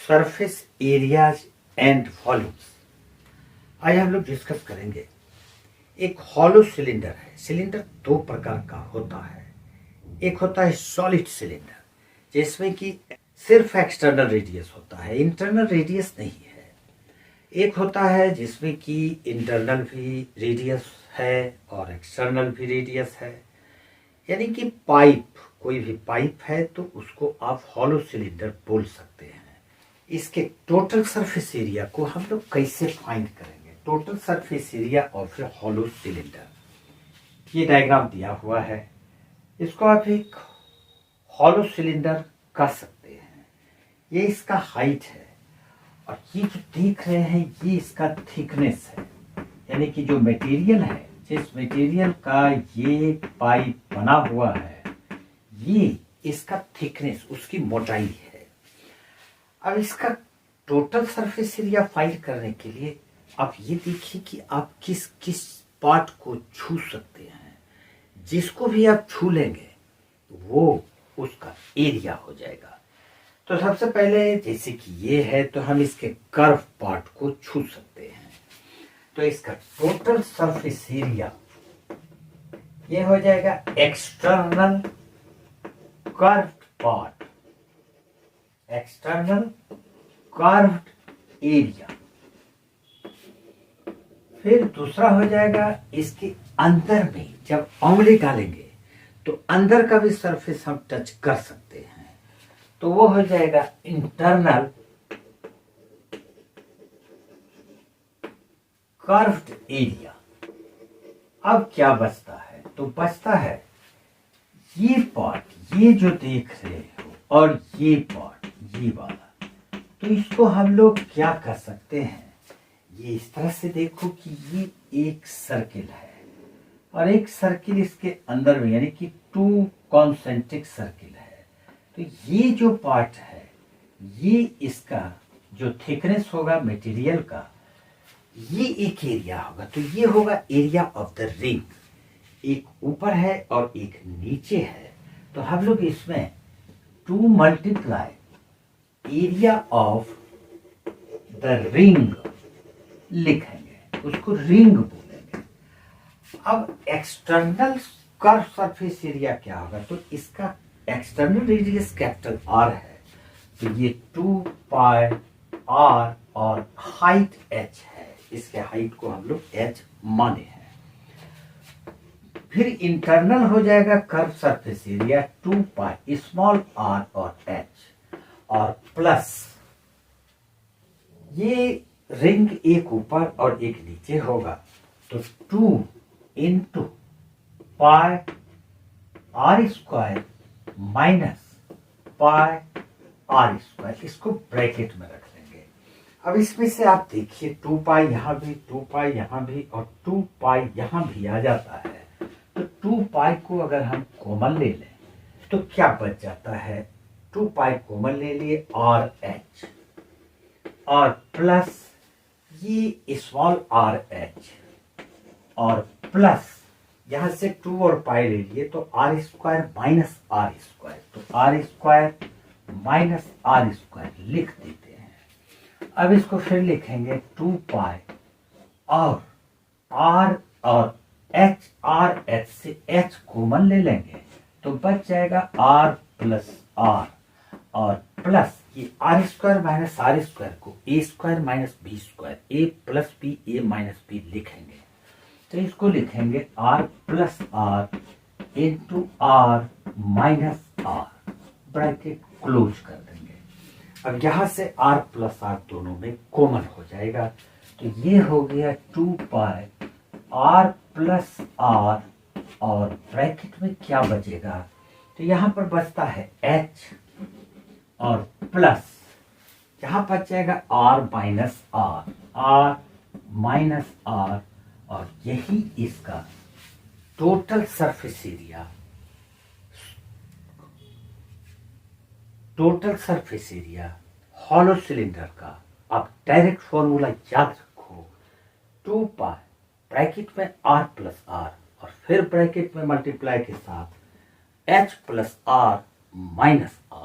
Surface areas and volumes. आज हम लोग डिस्कस करेंगे। एक हॉलो सिलेंडर है। सिलेंडर दो प्रकार का होता है। एक होता है सॉलिड सिलेंडर, जिसमें कि सिर्फ एक्सटर्नल रेडियस होता है, इंटरनल रेडियस नहीं है। एक होता है जिसमें कि इंटरनल भी रेडियस है और एक्सटर्नल भी रेडियस है। यानी कि पाइप, कोई भी पाइप है तो उसको आप हॉलो सिलेंडर बोल सकते हैं। इसके टोटल सरफेस एरिया को हम लोग कैसे फाइंड करेंगे? Total surface area of A hollow cylinder, ये डायग्राम दिया हुआ है। इसको आप एक हॉलो सिलेंडर कह सकते हैं। ये इसका हाइट है और ये जो देख रहे हैं ये इसका थिकनेस है। यानी कि जो मटेरियल है, जिस मटेरियल का ये पाइप बना हुआ है, ये इसका थिकनेस, उसकी मोटाई है। अब इसका टोटल सरफेस एरिया फाइंड करने के लिए आप ये देखिए कि आप किस किस पार्ट को छू सकते हैं। जिसको भी आप छू लेंगे वो उसका एरिया हो जाएगा। तो सबसे पहले जैसे कि ये है तो हम इसके कर्व पार्ट को छू सकते हैं। तो इसका टोटल सरफेस एरिया ये हो जाएगा external curved part, external curved area. फिर दूसरा हो जाएगा इसके अंदर में जब उंगली डालेंगे तो अंदर का भी सरफेस हम टच कर सकते हैं, तो वो हो जाएगा इंटरनल कर्व्ड एरिया। अब क्या बचता है? तो बचता है ये पार्ट, ये जो देख रहे हो, और ये पार्ट, ये वाला। तो इसको हम लोग क्या कर सकते हैं? ये इस तरह से देखो कि ये एक सर्किल है और एक सर्किल इसके अंदर में, यानी कि टू कॉन्सेंट्रिक सर्किल है। तो ये जो पार्ट है, ये इसका जो थिकनेस होगा मटेरियल का, ये एक एरिया होगा। तो ये होगा एरिया ऑफ द रिंग। एक ऊपर है और एक नीचे है। तो हम लोग इसमें 2 multiply area of the ring लिखेंगे, उसको रिंग बोलेंगे। अब एक्सटर्नल कर्व सरफेस एरिया क्या होगा? तो इसका एक्सटर्नल रेडियस कैपिटल आर है, तो ये 2 पाई आर और हाइट एच है। इसके हाइट को हम लोग एच माने हैं। फिर इंटरनल हो जाएगा curve surface area 2 pi small R और एच, और प्लस ये रिंग एक ऊपर और एक नीचे होगा, तो 2 into pi R square minus pi R square. इसको ब्रैकेट में रख लेंगे। अब इसमें से आप देखिए 2 पाई यहां भी, 2 पाई यहां भी और 2 पाई यहां भी आ जाता है। तो 2 पाई को अगर हम कॉमन ले लें तो क्या बच जाता है? 2 पाई कॉमन ले लिए और एच, और प्लस ये स्मॉल आर एच, और प्लस यहां से 2 और पाई ले लिए तो r square minus are square. तो r square minus are square लिख देते हैं। अब इसको फिर लिखेंगे 2 पाई और आर और एच, आर एच से एच कॉमन ले लेंगे तो बच जाएगा आर प्लस आर, और प्लस ये R square minus are square को A square minus B square, A plus B A minus B लिखेंगे। तो इसको लिखेंगे R plus R into R minus R, bracket close कर देंगे। अब यहां से आर प्लस आर दोनों में कॉमन हो जाएगा, तो ये हो गया 2 पाई आर प्लस आर, और ब्रैकेट में क्या बचेगा? तो यहां पर बचता है एच और प्लस यहां बच जाएगा R minus R, R minus R, और यही इसका total surface area, total surface area hollow cylinder का। आप डायरेक्ट फॉर्मूला याद रखो, 2 पाई ब्रैकेट में आर प्लस आर और फिर ब्रैकेट में मल्टीप्लाई के साथ H plus R minus are.